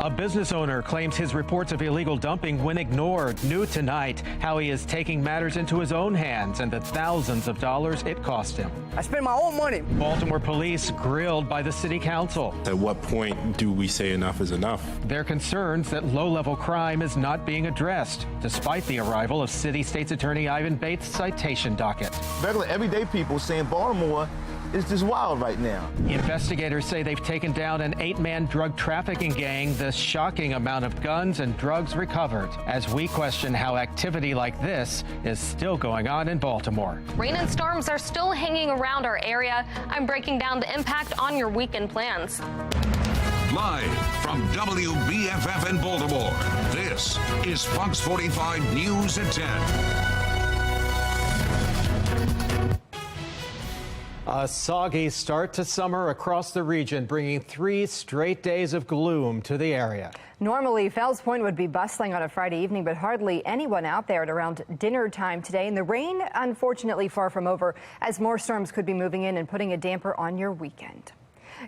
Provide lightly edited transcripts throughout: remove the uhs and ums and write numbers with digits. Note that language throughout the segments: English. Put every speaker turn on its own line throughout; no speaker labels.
A business owner claims his reports of illegal dumping went ignored. New tonight, how he is taking matters into his own hands and the thousands of dollars it cost him.
I spent my own money.
Baltimore police grilled by the city council.
At what point do we say enough is enough?
Their concerns that low-level crime is not being addressed, despite the arrival of City State's Attorney Ivan Bates' citation docket.
Regular everyday people saying Baltimore is just wild right now.
Investigators say they've taken down an 8-man drug trafficking gang, the shocking amount of guns and drugs recovered, as we question how activity like this is still going on in Baltimore.
Rain and storms are still hanging around our area. I'm breaking down the impact on your weekend plans.
Live from WBFF in Baltimore, this is Fox 45 News at 10.
A soggy start to summer across the region, bringing 3 straight days of gloom to the area.
Normally, Fells Point would be bustling on a Friday evening, but hardly anyone out there at around dinner time today. And the rain, unfortunately, far from over, as more storms could be moving in and putting a damper on your weekend.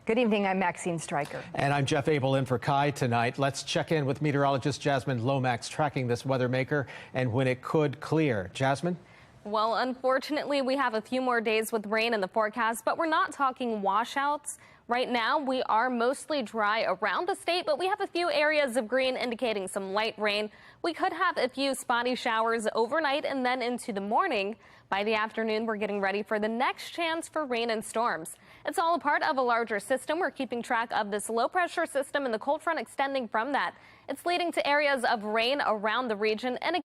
Good evening, I'm Maxine Stryker.
And I'm Jeff Abel in for Kai tonight. Let's check in with meteorologist Jasmine Lomax tracking this weather maker and when it could clear. Jasmine?
Well, unfortunately, we have a few more days with rain in the forecast, but we're not talking washouts. Right now, we are mostly dry around the state, but we have a few areas of green indicating some light rain. We could have a few spotty showers overnight and then into the morning. By the afternoon, we're getting ready for the next chance for rain and storms. It's all a part of a larger system. We're keeping track of this low-pressure system and the cold front extending from that. It's leading to areas of rain around the region and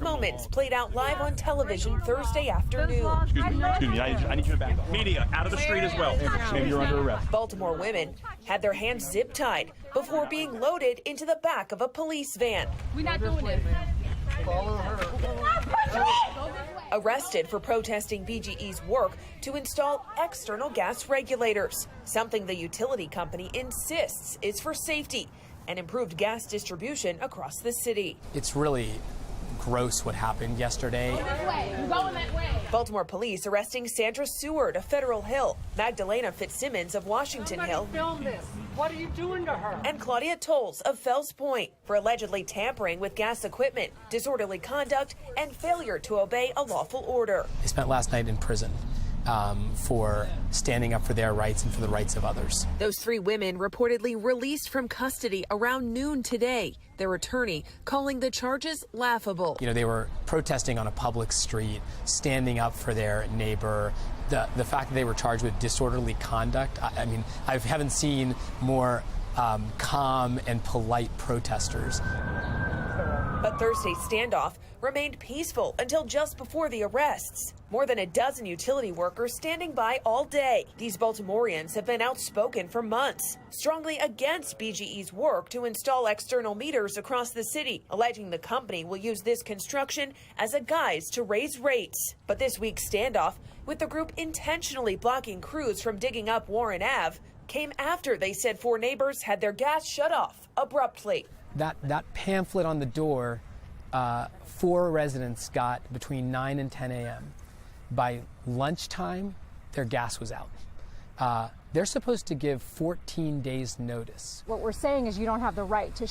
moments played out live on television Thursday afternoon.
Excuse me, I need you to back up. Media, out of the street as well. Maybe you're under arrest.
Baltimore women had their hands zip tied before being loaded into the back of a police van.
We're not doing this.
Follow her. Arrested for protesting BGE's work to install external gas regulators, something the utility company insists is for safety and improved gas distribution across the city.
It's really gross what happened yesterday.
You're going that way.
Baltimore police arresting Sandra Seward of Federal Hill, Magdalena Fitzsimmons of Washington Hill.
Film this. What are you doing to her?
And Claudia Tolles of Fells Point for allegedly tampering with gas equipment, disorderly conduct, and failure to obey a lawful order.
They spent last night in prison for standing up for their rights and for the rights of others.
Those 3 women reportedly released from custody around noon today. Their attorney calling the charges laughable.
You know, they were protesting on a public street, standing up for their neighbor. The fact that they were charged with disorderly conduct, I mean, I haven't seen more calm and polite protesters.
But Thursday's standoff remained peaceful until just before the arrests. More than a dozen utility workers standing by all day. These Baltimoreans have been outspoken for months, strongly against BGE's work to install external meters across the city, alleging the company will use this construction as a guise to raise rates. But this week's standoff, with the group intentionally blocking crews from digging up Warren Ave, came after they said 4 neighbors had their gas shut off abruptly.
That pamphlet on the door, 4 residents got between 9 and 10 a.m. By lunchtime, their gas was out. They're supposed to give 14 days notice.
What we're saying is you don't have the right to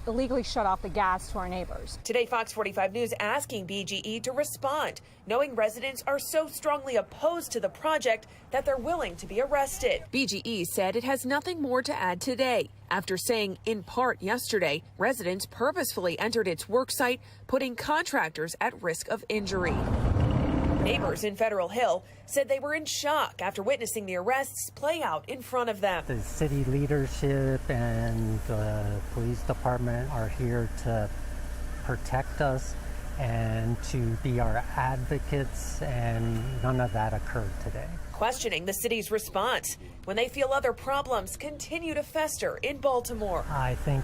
illegally shut off the gas to our neighbors.
Today, Fox 45 News asking BGE to respond, knowing residents are so strongly opposed to the project that they're willing to be arrested. BGE said it has nothing more to add today, after saying in part yesterday, residents purposefully entered its work site, putting contractors at risk of injury. Neighbors in Federal Hill said they were in shock after witnessing the arrests play out in front of them.
The city leadership and the police department are here to protect us and to be our advocates, and none of that occurred today.
Questioning the city's response when they feel other problems continue to fester in Baltimore.
I think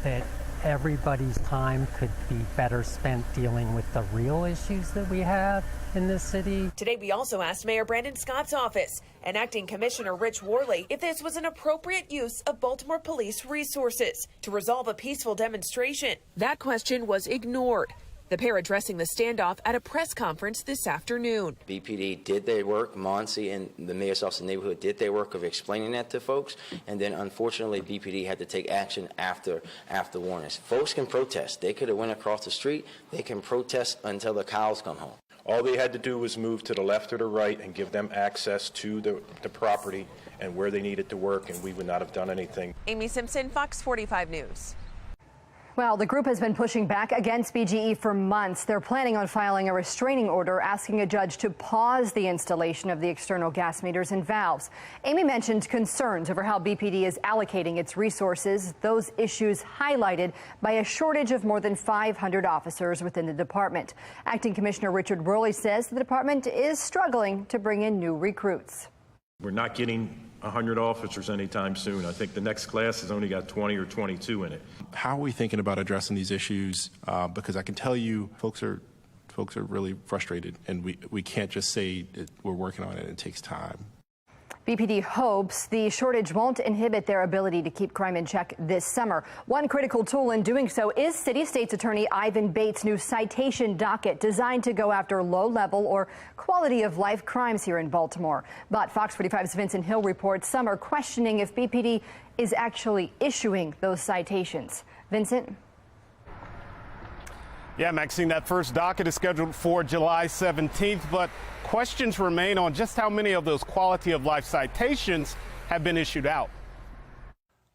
that everybody's time could be better spent dealing with the real issues that we have in this city.
Today, we also asked Mayor Brandon Scott's office and Acting Commissioner Rich Worley if this was an appropriate use of Baltimore police resources to resolve a peaceful demonstration. That question was ignored. The pair addressing the standoff at a press conference this afternoon.
BPD did their work. Monsi and the mayor's office of neighborhood did their work of explaining that to folks. And then, unfortunately, BPD had to take action after warnings. Folks can protest. They could have went across the street. They can protest until the cows come home.
All they had to do was move to the left or the right and give them access to the property and where they needed to work, and we would not have done anything.
Amy Simpson, Fox 45 News.
Well, the group has been pushing back against BGE for months. They're planning on filing a restraining order asking a judge to pause the installation of the external gas meters and valves. Amy mentioned concerns over how BPD is allocating its resources, those issues highlighted by a shortage of more than 500 officers within the department. Acting Commissioner Richard Worley says the department is struggling to bring in new recruits.
We're not getting 100 officers anytime soon. I think the next class has only got 20 or 22 in it. How are we thinking about addressing these issues? Because I can tell you folks are really frustrated, and we can't just say we're working on it. It takes time.
BPD hopes the shortage won't inhibit their ability to keep crime in check this summer. One critical tool in doing so is City State's Attorney Ivan Bates' new citation docket designed to go after low-level or quality-of-life crimes here in Baltimore. But Fox 45's Vincent Hill reports some are questioning if BPD is actually issuing those citations. Vincent?
Yeah, Maxine, that first docket is scheduled for July 17th, but questions remain on just how many of those quality of life citations have been issued out.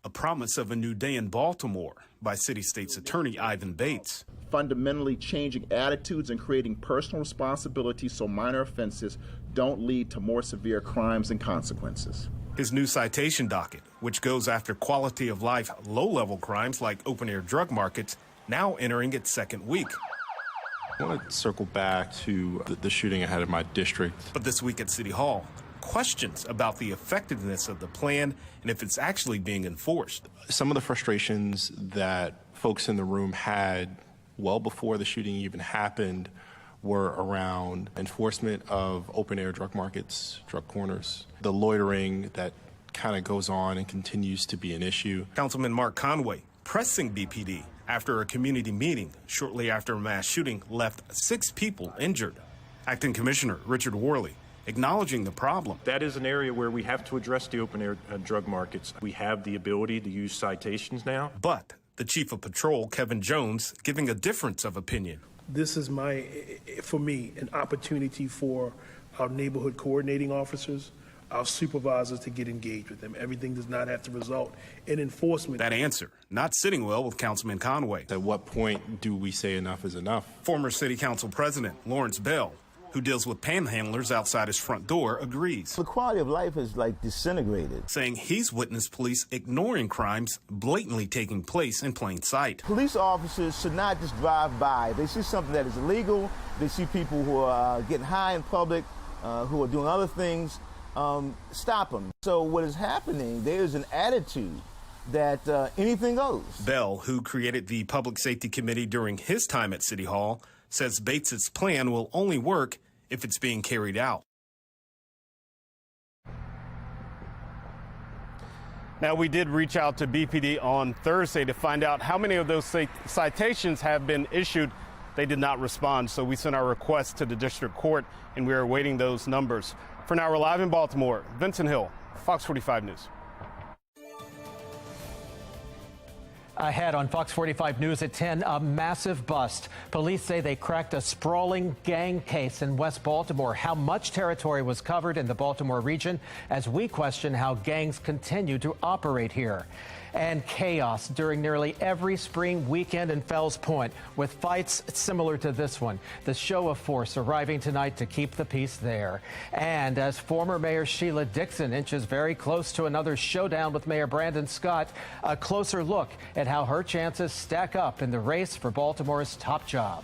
A promise of a new day in Baltimore by City State's Attorney Ivan Bates.
Fundamentally changing attitudes and creating personal responsibility so minor offenses don't lead to more severe crimes and consequences.
His new citation docket, which goes after quality of life low-level crimes like open-air drug markets, now entering its second week.
I want to circle back to the shooting I had in my district.
But this week at City Hall, questions about the effectiveness of the plan and if it's actually being enforced.
Some of the frustrations that folks in the room had well before the shooting even happened were around enforcement of open-air drug markets, drug corners, the loitering that kind of goes on and continues to be an issue.
Councilman Mark Conway pressing BPD after a community meeting shortly after a mass shooting left 6 people injured. Acting Commissioner Richard Worley acknowledging the problem.
That is an area where we have to address the open-air drug markets. We have the ability to use citations now.
But the Chief of Patrol, Kevin Jones, giving a difference of opinion.
This is for me, an opportunity for our neighborhood coordinating officers, our supervisors to get engaged with them. Everything does not have to result in enforcement.
That answer not sitting well with Councilman Conway.
At what point do we say enough is enough?
Former City Council President Lawrence Bell, who deals with panhandlers outside his front door, agrees.
The quality of life is disintegrated.
Saying he's witnessed police ignoring crimes blatantly taking place in plain sight.
Police officers should not just drive by. They see something that is illegal. They see people who are getting high in public, who are doing other things. Stop them. So what is happening, there's an attitude that anything goes.
Bell, who created the Public Safety Committee during his time at City Hall, says Bates's plan will only work if it's being carried out.
Now, we did reach out to BPD on Thursday to find out how many of those citations have been issued. They did not respond, so we sent our request to the district court, and we are awaiting those numbers. For now, we're live in Baltimore. Vincent Hill, Fox 45 News.
Ahead on Fox 45 News at 10, a massive bust. Police say they cracked a sprawling gang case in West Baltimore. How much territory was covered in the Baltimore region as we question how gangs continue to operate here. And chaos during nearly every spring weekend in Fells Point, with fights similar to this one. The show of force arriving tonight to keep the peace there. And as former Mayor Sheila Dixon inches very close to another showdown with Mayor Brandon Scott, a closer look at how her chances stack up in the race for Baltimore's top job.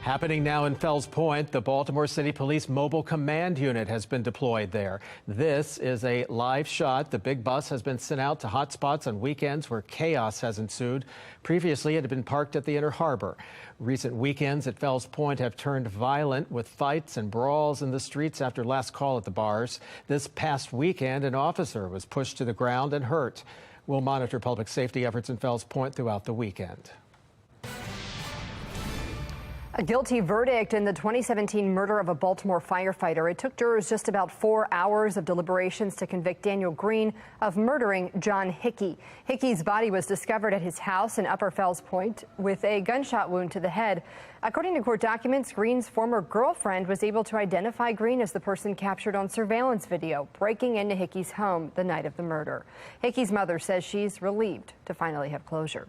Happening now in Fells Point, the Baltimore City Police Mobile Command Unit has been deployed there. This is a live shot. The big bus has been sent out to hot spots on weekends where chaos has ensued. Previously, it had been parked at the Inner Harbor. Recent weekends at Fells Point have turned violent with fights and brawls in the streets after last call at the bars. This past weekend, an officer was pushed to the ground and hurt. We'll monitor public safety efforts in Fells Point throughout the weekend.
A guilty verdict in the 2017 murder of a Baltimore firefighter. It took jurors just about 4 hours of deliberations to convict Daniel Green of murdering John Hickey. Hickey's body was discovered at his house in Upper Fells Point with a gunshot wound to the head. According to court documents, Green's former girlfriend was able to identify Green as the person captured on surveillance video breaking into Hickey's home the night of the murder. Hickey's mother says she's relieved to finally have closure.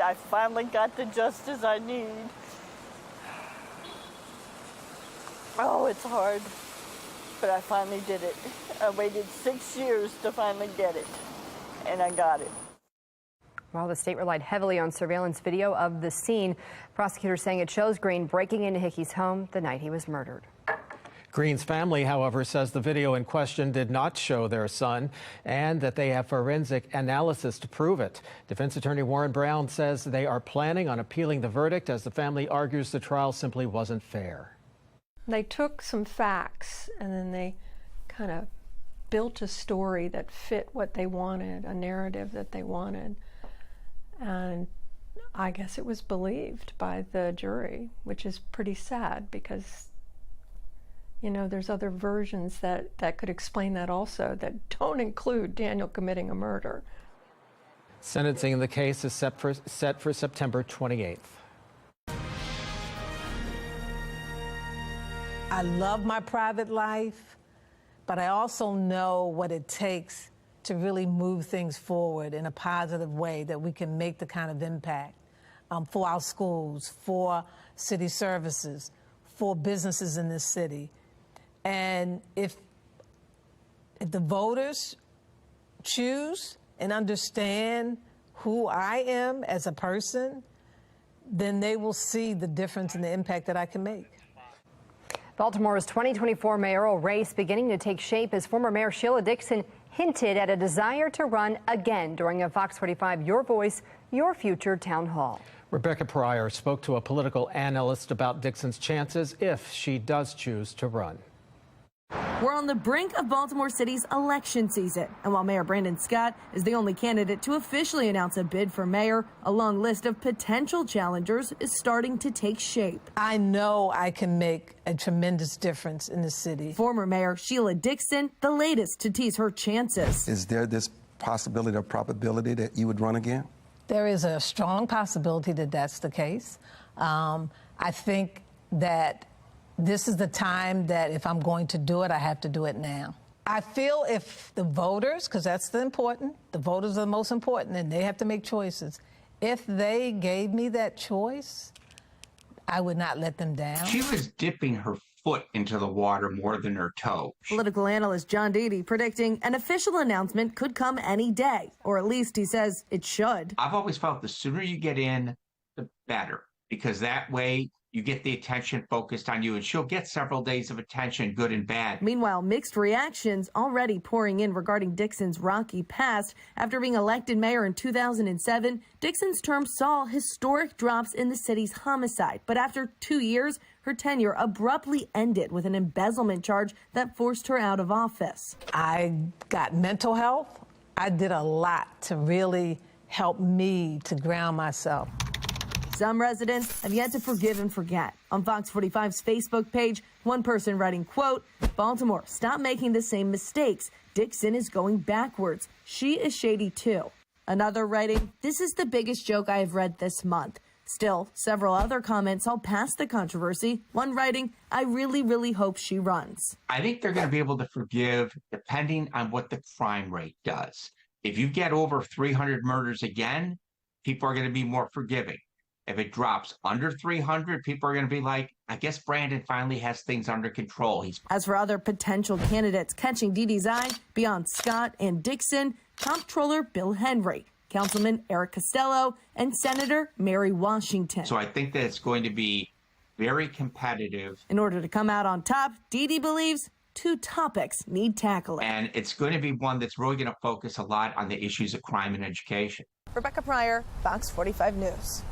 I finally got the justice I need. Oh, it's hard, but I finally did it. I waited 6 years to finally get it, and I got it.
While the state relied heavily on surveillance video of the scene, prosecutors saying it shows Green breaking into Hickey's home the night he was murdered.
Green's family, however, says the video in question did not show their son and that they have forensic analysis to prove it. Defense attorney Warren Brown says they are planning on appealing the verdict as the family argues the trial simply wasn't fair.
They took some facts and then they kind of built a story that fit what they wanted, a narrative that they wanted. And I guess it was believed by the jury, which is pretty sad because, you know, there's other versions that could explain that also that don't include Daniel committing a murder.
Sentencing in the case is set for September 28th.
I love my private life, but I also know what it takes to really move things forward in a positive way that we can make the kind of impact for our schools, for city services, for businesses in this city. And if the voters choose and understand who I am as a person, then they will see the difference and the impact that I can make.
Baltimore's 2024 mayoral race beginning to take shape as former Mayor Sheila Dixon hinted at a desire to run again during a Fox 45 Your Voice, Your Future town hall.
Rebecca Pryor spoke to a political analyst about Dixon's chances if she does choose to run.
We're on the brink of Baltimore City's election season, and while Mayor Brandon Scott is the only candidate to officially announce a bid for mayor, a long list of potential challengers is starting to take shape.
I know I can make a tremendous difference in the city.
Former Mayor Sheila Dixon, the latest to tease her chances.
Is there this possibility or probability that you would run again?
There is a strong possibility that that's the case. I think that this is the time that if I'm going to do it, I have to do it now. I feel if the voters, because that's the voters are the most important, and they have to make choices. If they gave me that choice, I would not let them down.
She was dipping her foot into the water more than her toe.
Political analyst John Deedy predicting an official announcement could come any day, or at least he says it should.
I've always felt the sooner you get in, the better, because that way you get the attention focused on you, and she'll get several days of attention, good and bad.
Meanwhile, mixed reactions already pouring in regarding Dixon's rocky past. After being elected mayor in 2007, Dixon's term saw historic drops in the city's homicide. But after 2 years, her tenure abruptly ended with an embezzlement charge that forced her out of office.
I got mental health. I did a lot to really help me to ground myself.
Some residents have yet to forgive and forget. On Fox 45's Facebook page, one person writing, quote, "Baltimore, stop making the same mistakes. Dixon is going backwards. She is shady too." Another writing, "This is the biggest joke I have read this month." Still, several other comments all past the controversy. One writing, "I really, really hope she runs."
I think they're going to be able to forgive depending on what the crime rate does. If you get over 300 murders again, people are going to be more forgiving. If it drops under 300, people are going to be like, I guess Brandon finally has things under control.
As for other potential candidates catching Deedee's eye, beyond Scott and Dixon, Comptroller Bill Henry, Councilman Eric Costello, and Senator Mary Washington.
So I think that it's going to be very competitive.
In order to come out on top, Deedee believes 2 topics need tackling.
And it's going to be one that's really going to focus a lot on the issues of crime and education.
Rebecca Pryor, Fox 45 News.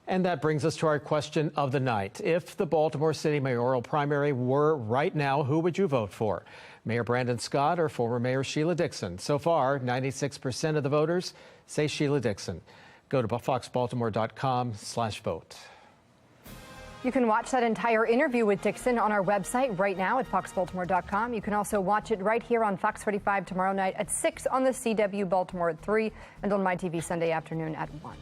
And that brings us to our question of the night. If the Baltimore City mayoral primary were right now, who would you vote for? Mayor Brandon Scott or former Mayor Sheila Dixon? So far, 96% of the voters say Sheila Dixon. Go to foxbaltimore.com/vote.
You can watch that entire interview with Dixon on our website right now at foxbaltimore.com. You can also watch it right here on Fox 45 tomorrow night at 6 on the CW Baltimore at 3 and on MyTV Sunday afternoon at 1.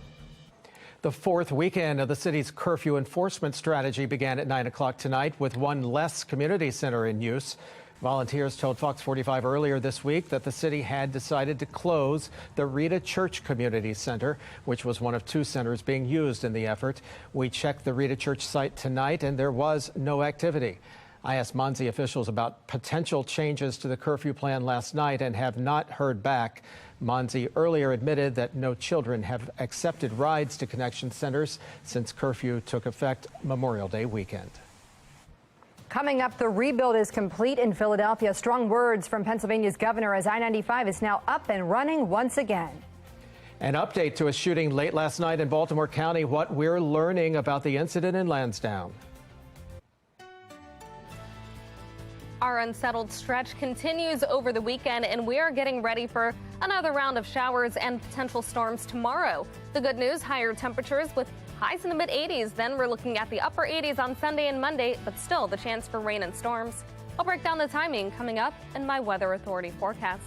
The 4th weekend of the city's curfew enforcement strategy began at 9 o'clock tonight with one less community center in use. Volunteers told Fox 45 earlier this week that the city had decided to close the Rita Church Community Center, which was one of 2 centers being used in the effort. We checked the Rita Church site tonight and there was no activity. I asked Monzi officials about potential changes to the curfew plan last night and have not heard back. Monzi earlier admitted that no children have accepted rides to connection centers since curfew took effect Memorial Day weekend.
Coming up, the rebuild is complete in Philadelphia. Strong words from Pennsylvania's governor as I-95 is now up and running once again.
An update to a shooting late last night in Baltimore County, what we're learning about the incident in Lansdowne.
Our unsettled stretch continues over the weekend, and we are getting ready for another round of showers and potential storms tomorrow. The good news, higher temperatures with highs in the mid-80s. Then we're looking at the upper 80s on Sunday and Monday, but still the chance for rain and storms. I'll break down the timing coming up in my Weather Authority forecast.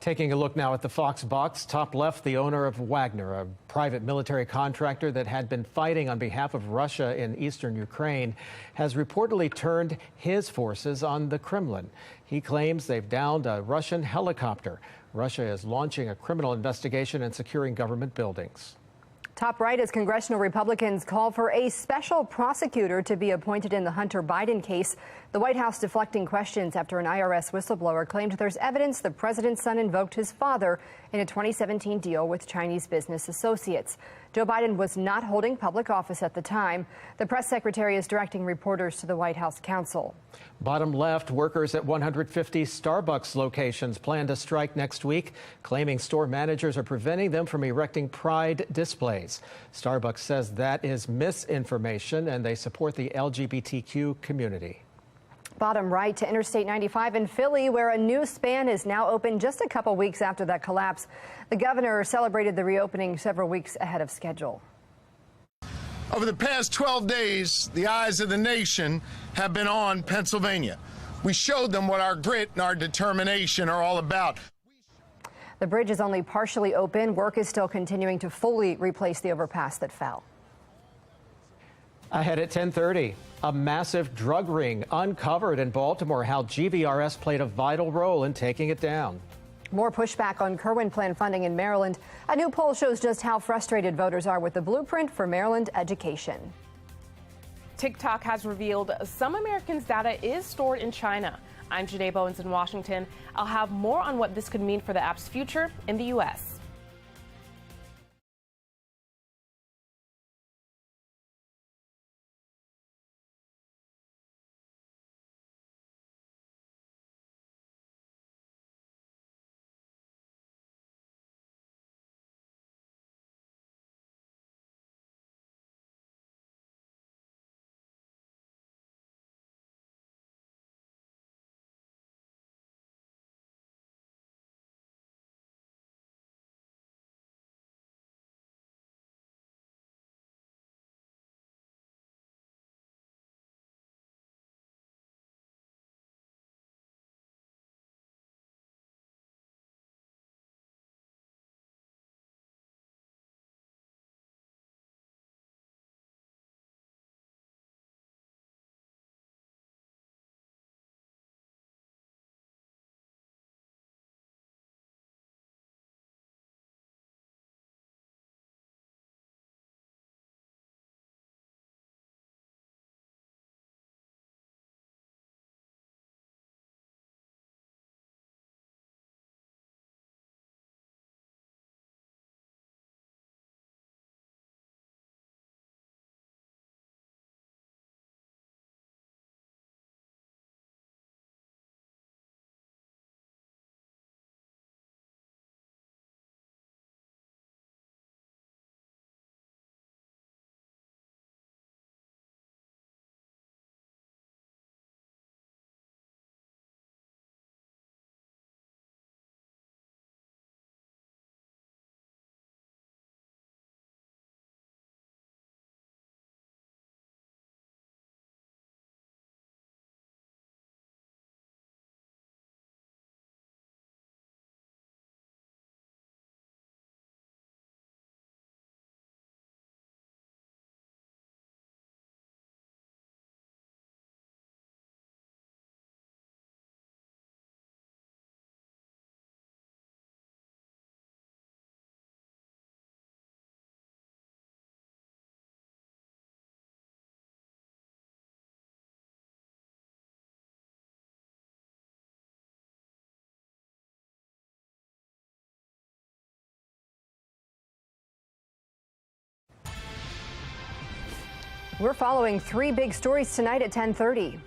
Taking a look now at the Fox box, top left, the owner of Wagner, a private military contractor that had been fighting on behalf of Russia in eastern Ukraine, has reportedly turned his forces on the Kremlin. He claims they've downed a Russian helicopter. Russia is launching a criminal investigation and securing government buildings.
Top right as congressional Republicans call for a special prosecutor to be appointed in the Hunter Biden case. The White House deflecting questions after an IRS whistleblower claimed there's evidence the president's son invoked his father in a 2017 deal with Chinese business associates. Joe Biden was not holding public office at the time. The press secretary is directing reporters to the White House counsel.
Bottom left, workers at 150 Starbucks locations plan to strike next week, claiming store managers are preventing them from erecting pride displays. Starbucks says that is misinformation and they support the LGBTQ community.
Bottom right to Interstate 95 in Philly, where a new span is now open just a couple weeks after that collapse. The governor celebrated the reopening several weeks ahead of schedule.
Over the past 12 days, the eyes of the nation have been on Pennsylvania. We showed them what our grit and our determination are all about.
The bridge is only partially open. Work is still continuing to fully replace the overpass that fell.
Ahead at 10:30, a massive drug ring uncovered in Baltimore, how GVRS played a vital role in taking it down.
More pushback on Kerwin plan funding in Maryland. A new poll shows just how frustrated voters are with the blueprint for Maryland education.
TikTok has revealed some Americans' data is stored in China. I'm Janae Bowens in Washington. I'll have more on what this could mean for the app's future in the U.S.
We're following three big stories tonight at 10:30.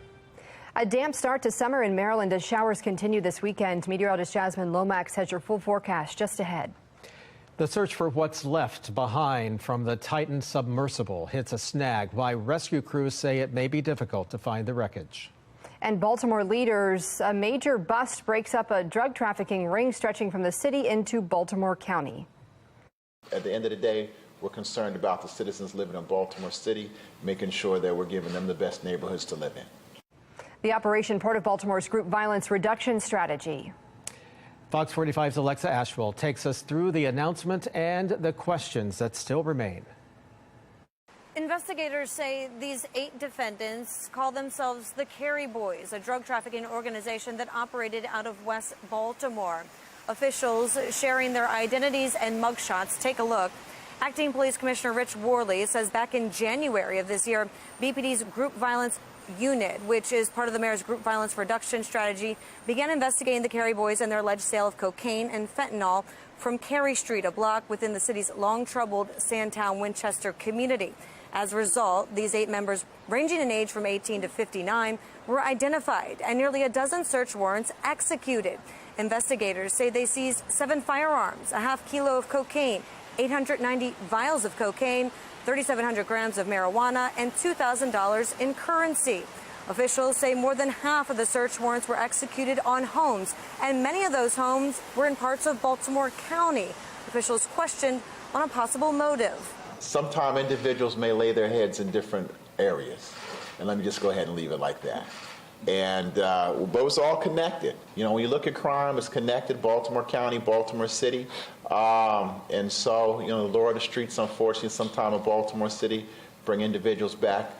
A damp start to summer in Maryland as showers continue this weekend. Meteorologist Jasmine Lomax has your full forecast just ahead.
The search for what's left behind from the Titan submersible hits a snag, while rescue crews say it may be difficult to find the wreckage.
And Baltimore leaders, a major bust breaks up a drug trafficking ring stretching from the city into Baltimore County.
At the end of the day, we're concerned about the citizens living in Baltimore City, making sure that we're giving them the best neighborhoods to live in.
The operation part of Baltimore's group violence reduction strategy.
Fox 45's Alexa Ashwell takes us through the announcement and the questions that still remain.
Investigators say these 8 defendants call themselves the Carry Boys, a drug trafficking organization that operated out of West Baltimore. Officials sharing their identities and mugshots. Take a look. Acting Police Commissioner Rich Worley says back in January of this year, BPD's Group Violence Unit, which is part of the mayor's Group Violence Reduction Strategy, began investigating the Carry Boys and their alleged sale of cocaine and fentanyl from Carey Street, a block within the city's long-troubled Sandtown-Winchester community. As a result, these 8 members, ranging in age from 18 to 59, were identified and nearly a dozen search warrants executed. Investigators say they seized 7 firearms, a half kilo of cocaine, 890 vials of cocaine, 3,700 grams of marijuana, and $2,000 in currency. Officials say more than half of the search warrants were executed on homes, and many of those homes were in parts of Baltimore County. Officials questioned on a possible motive.
Sometimes individuals may lay their heads in different areas, and let me just go ahead and leave it like that. And but it's all connected. You know, when you look at crime, it's connected. Baltimore County, Baltimore City, and so you know, the law of the streets, unfortunately, sometime in Baltimore City, bring individuals back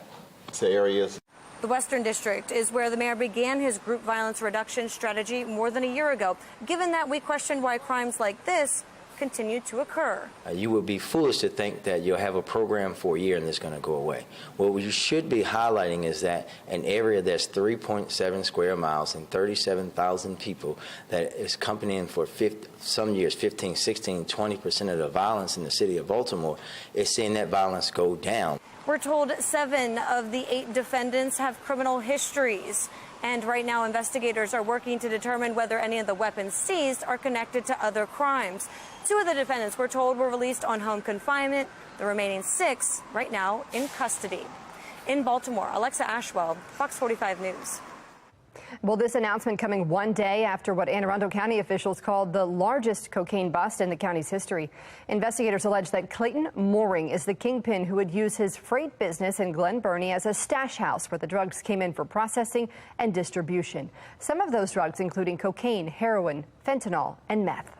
to areas.
The Western District is where the mayor began his group violence reduction strategy more than a year ago. Given that, we questioned why crimes like this continue to occur.
You would be foolish to think that you'll have a program for a year and it's going to go away. What you should be highlighting is that an area that's 3.7 square miles and 37,000 people that is accompanying for some years 15, 16, 20% of the violence in the city of Baltimore is seeing that violence go down.
We're told 7 of the 8 defendants have criminal histories. And right now, investigators are working to determine whether any of the weapons seized are connected to other crimes. 2 of the defendants, we're told, were released on home confinement. The remaining 6 right now in custody. In Baltimore, Alexa Ashwell, Fox 45 News.
Well, this announcement coming one day after what Arundel County officials called the largest cocaine bust in the county's history. Investigators allege that Clayton Mooring is the kingpin who would use his freight business in Glen Burnie as a stash house where the drugs came in for processing and distribution. Some of those drugs including cocaine, heroin, fentanyl, and meth.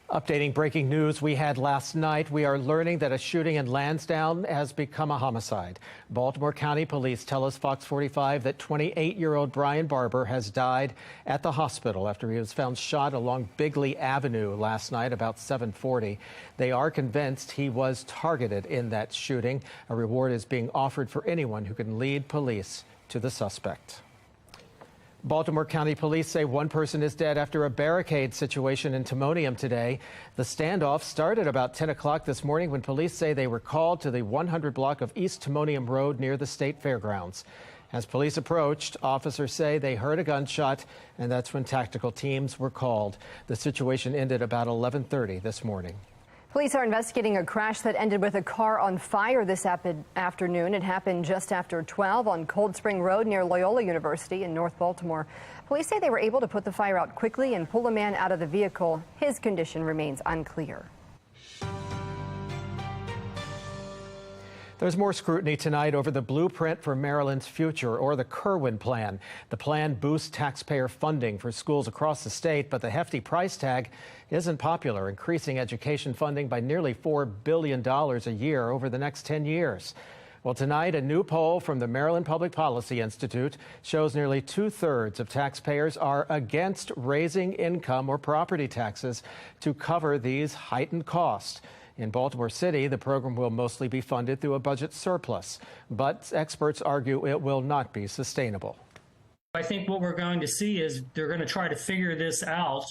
Updating breaking news we had last night, we are learning that a shooting in Lansdowne has become a homicide. Baltimore County Police tell us Fox 45 that 28-year-old Brian Barber has died at the hospital after he was found shot along Bigley Avenue last night about 7:40. They are convinced he was targeted in that shooting. A reward is being offered for anyone who can lead police to the suspect. Baltimore County Police say 1 person is dead after a barricade situation in Timonium today. The standoff started about 10 o'clock this morning when police say they were called to the 100 block of East Timonium Road near the state fairgrounds. As police approached, officers say they heard a gunshot, and that's when tactical teams were called. The situation ended about 11:30 this morning.
Police are investigating a crash that ended with a car on fire this afternoon. It happened just after 12 on Cold Spring Road near Loyola University in North Baltimore. Police say they were able to put the fire out quickly and pull a man out of the vehicle. His condition remains unclear.
There's more scrutiny tonight over the blueprint for Maryland's future, or the Curfew plan. The plan boosts taxpayer funding for schools across the state, but the hefty price tag isn't popular, increasing education funding by nearly $4 billion a year over the next 10 years. Well, tonight, a new poll from the Maryland Public Policy Institute shows nearly 2/3 of taxpayers are against raising income or property taxes to cover these heightened costs. In Baltimore City, the program will mostly be funded through a budget surplus, but experts argue it will not be sustainable.
I think what we're going to see is they're going to try to figure this out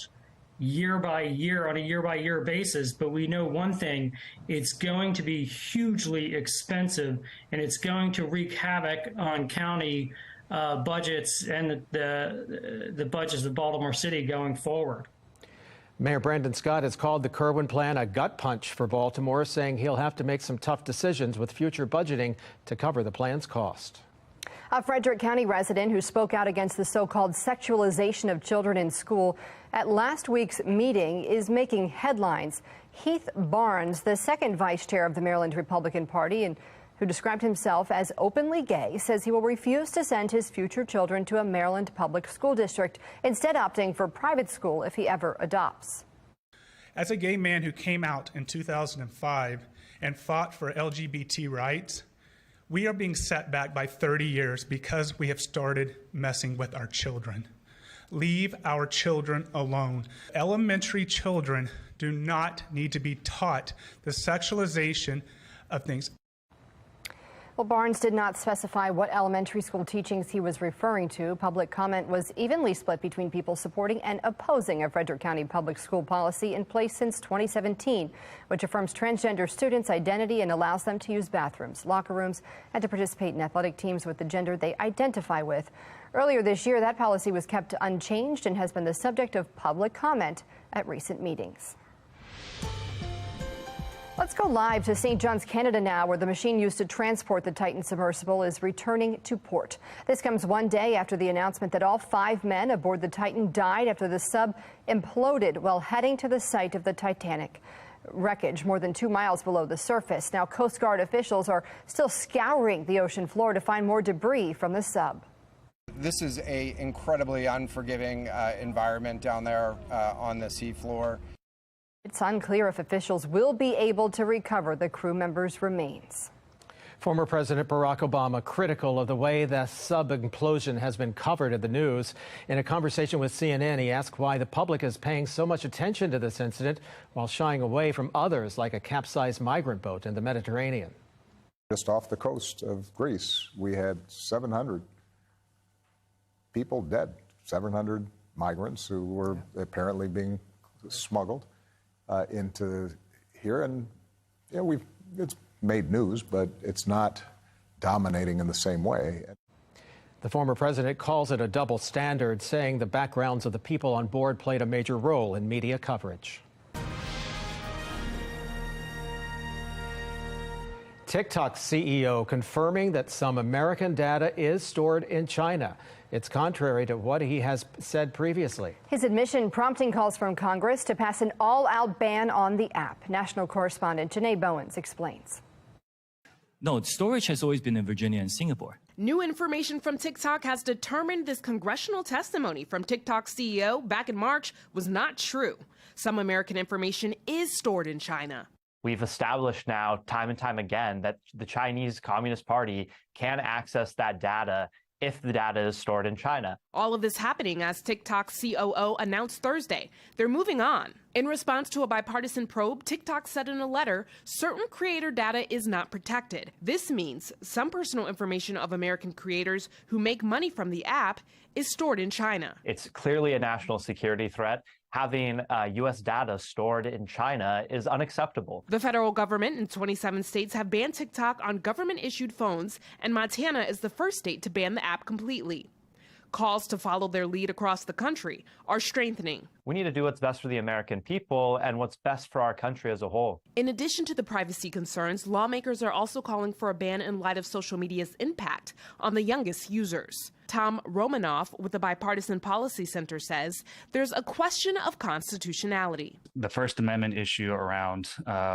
year by year on a year-by-year basis, but we know one thing: it's going to be hugely expensive, and it's going to wreak havoc on county budgets and the budgets of Baltimore City going forward.
Mayor Brandon Scott has called the Curfew plan a gut punch for Baltimore, saying he'll have to make some tough decisions with future budgeting to cover the plan's cost.
A Frederick County resident who spoke out against the so-called sexualization of children in school at last week's meeting is making headlines. Heath Barnes, the second vice chair of the Maryland Republican Party and who described himself as openly gay, says he will refuse to send his future children to a Maryland public school district, instead opting for private school if he ever adopts.
As a gay man who came out in 2005 and fought for LGBT rights, we are being set back by 30 years because we have started messing with our children. Leave our children alone. Elementary children do not need to be taught the sexualization of things.
Well, Barnes did not specify what elementary school teachings he was referring to. Public comment was evenly split between people supporting and opposing a Frederick County public school policy in place since 2017, which affirms transgender students' identity and allows them to use bathrooms, locker rooms, and to participate in athletic teams with the gender they identify with. Earlier this year, that policy was kept unchanged and has been the subject of public comment at recent meetings. Let's go live to St. John's, Canada now, where the machine used to transport the Titan submersible is returning to port. This comes one day after the announcement that all 5 men aboard the Titan died after the sub imploded while heading to the site of the Titanic. Wreckage more than 2 miles below the surface. Now, Coast Guard officials are still scouring the ocean floor to find more debris from the sub.
This is an incredibly unforgiving environment down there on the seafloor.
It's unclear if officials will be able to recover the crew members' remains.
Former President Barack Obama critical of the way the sub implosion has been covered in the news. In a conversation with CNN, he asked why the public is paying so much attention to this incident while shying away from others like a capsized migrant boat in the Mediterranean.
Just off the coast of Greece, we had 700 people dead, 700 migrants who were apparently being smuggled into here, and it's made news, but it's not dominating in the same way.
The former president calls it a double standard, saying the backgrounds of the people on board played a major role in media coverage. TikTok's CEO confirming that some American data is stored in China. It's contrary to what he has said previously.
His admission prompting calls from Congress to pass an all-out ban on the app. National correspondent Janae Bowens explains.
No, storage has always been in Virginia and Singapore.
New information from TikTok has determined this congressional testimony from TikTok's CEO back in March was not true. Some American information is stored in China.
We've established now time and time again that the Chinese Communist Party can access that data if the data is stored in China.
All of this happening as TikTok's COO announced Thursday they're moving on. In response to a bipartisan probe, TikTok said in a letter, certain creator data is not protected. This means some personal information of American creators who make money from the app is stored in China.
It's clearly a national security threat. Having U.S. data stored in China is unacceptable.
The federal government and 27 states have banned TikTok on government-issued phones, and Montana is the first state to ban the app completely. Calls to follow their lead across the country are strengthening.
We need to do what's best for the American people and what's best for our country as a whole.
In addition to the privacy concerns, lawmakers are also calling for a ban in light of social media's impact on the youngest users. Tom Romanoff with the Bipartisan Policy Center says there's a question of constitutionality.
The First Amendment issue around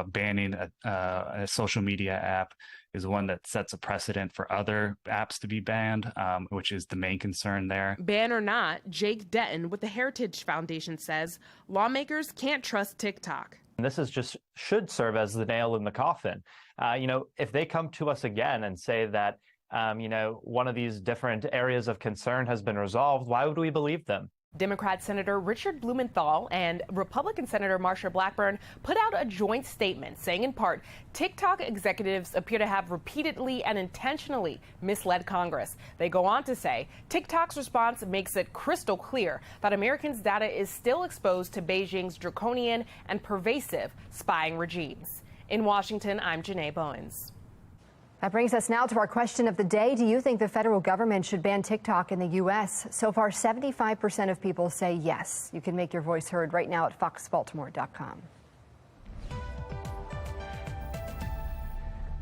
banning a social media app is one that sets a precedent for other apps to be banned, which is the main concern there.
Ban or not, Jake Denton with the Heritage Foundation says lawmakers can't trust TikTok.
This is just should serve as the nail in the coffin. If they come to us again and say that one of these different areas of concern has been resolved, why would we believe them?
Democrat Senator Richard Blumenthal and Republican Senator Marsha Blackburn put out a joint statement saying in part, TikTok executives appear to have repeatedly and intentionally misled Congress. They go on to say TikTok's response makes it crystal clear that Americans' data is still exposed to Beijing's draconian and pervasive spying regimes. In Washington, I'm Janae Bowens.
That brings us now to our question of the day. Do you think the federal government should ban TikTok in the U.S.? So far, 75% of people say yes. You can make your voice heard right now at FOX4.com.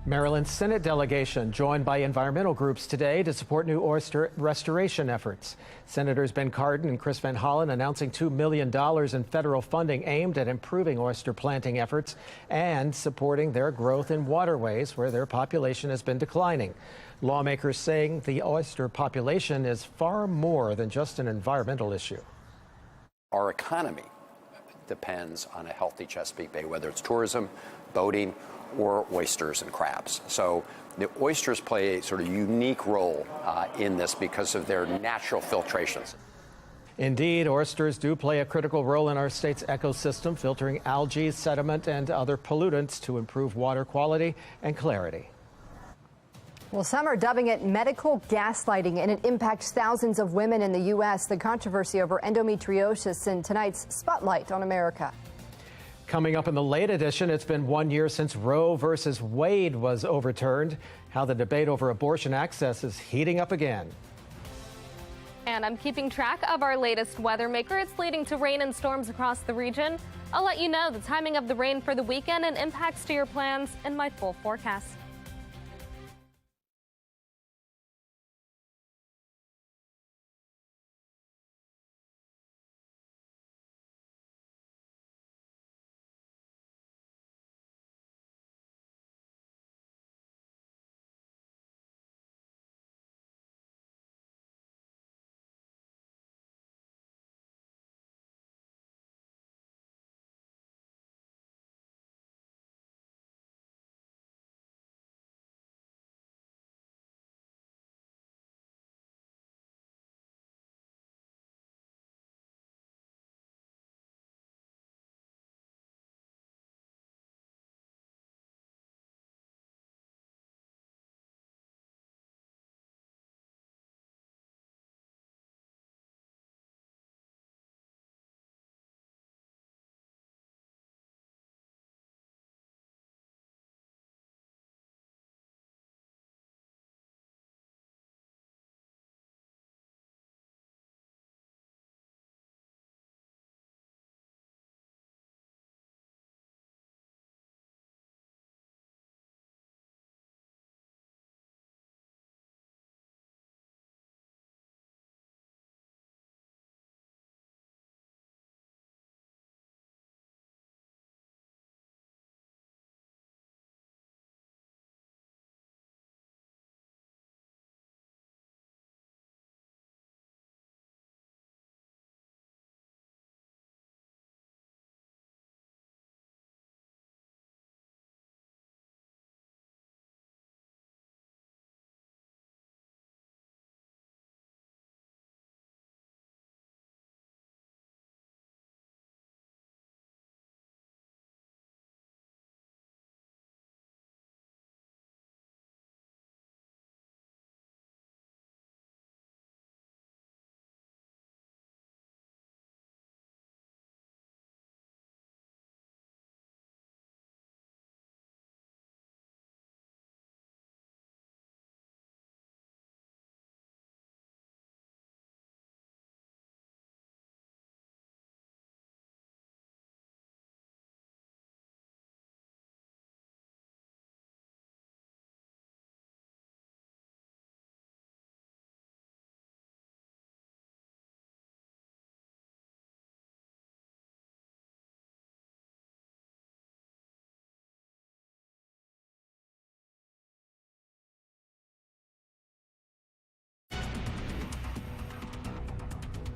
Maryland's Senate delegation joined by environmental groups today to support new oyster restoration efforts. Senators Ben Cardin and Chris Van Hollen announcing $2 million in federal funding aimed at improving oyster planting efforts and supporting their growth in waterways where their population has been declining. Lawmakers saying the oyster population is far more than just an environmental issue.
Our economy depends on a healthy Chesapeake Bay, whether it's tourism, boating, or oysters and crabs. So the oysters play a sort of unique role in this because of their natural filtrations.
Indeed, oysters do play a critical role in our state's ecosystem, filtering algae, sediment, and other pollutants to improve water quality and clarity.
Well, some are dubbing it medical gaslighting, and it impacts thousands of women in the U.S. The controversy over endometriosis in tonight's Spotlight on America.
Coming up in the late edition, it's been 1 year since Roe versus Wade was overturned. How the debate over abortion access is heating up again.
And I'm keeping track of our latest weather maker. It's leading to rain and storms across the region. I'll let you know the timing of the rain for the weekend and impacts to your plans in my full forecast.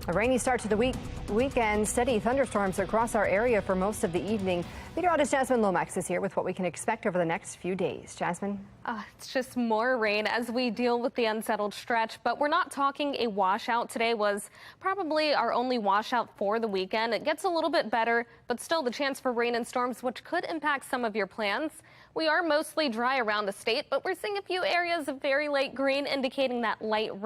A rainy start to the weekend, steady thunderstorms across our area for most of the evening. Meteorologist Jasmine Lomax is here with what we can expect over the next few days. Jasmine?
It's just more rain as we deal with the unsettled stretch, but we're not talking a washout. Today was probably our only washout for the weekend. It gets a little bit better, but still the chance for rain and storms, which could impact some of your plans. We are mostly dry around the state, but we're seeing a few areas of very light green indicating that light rain.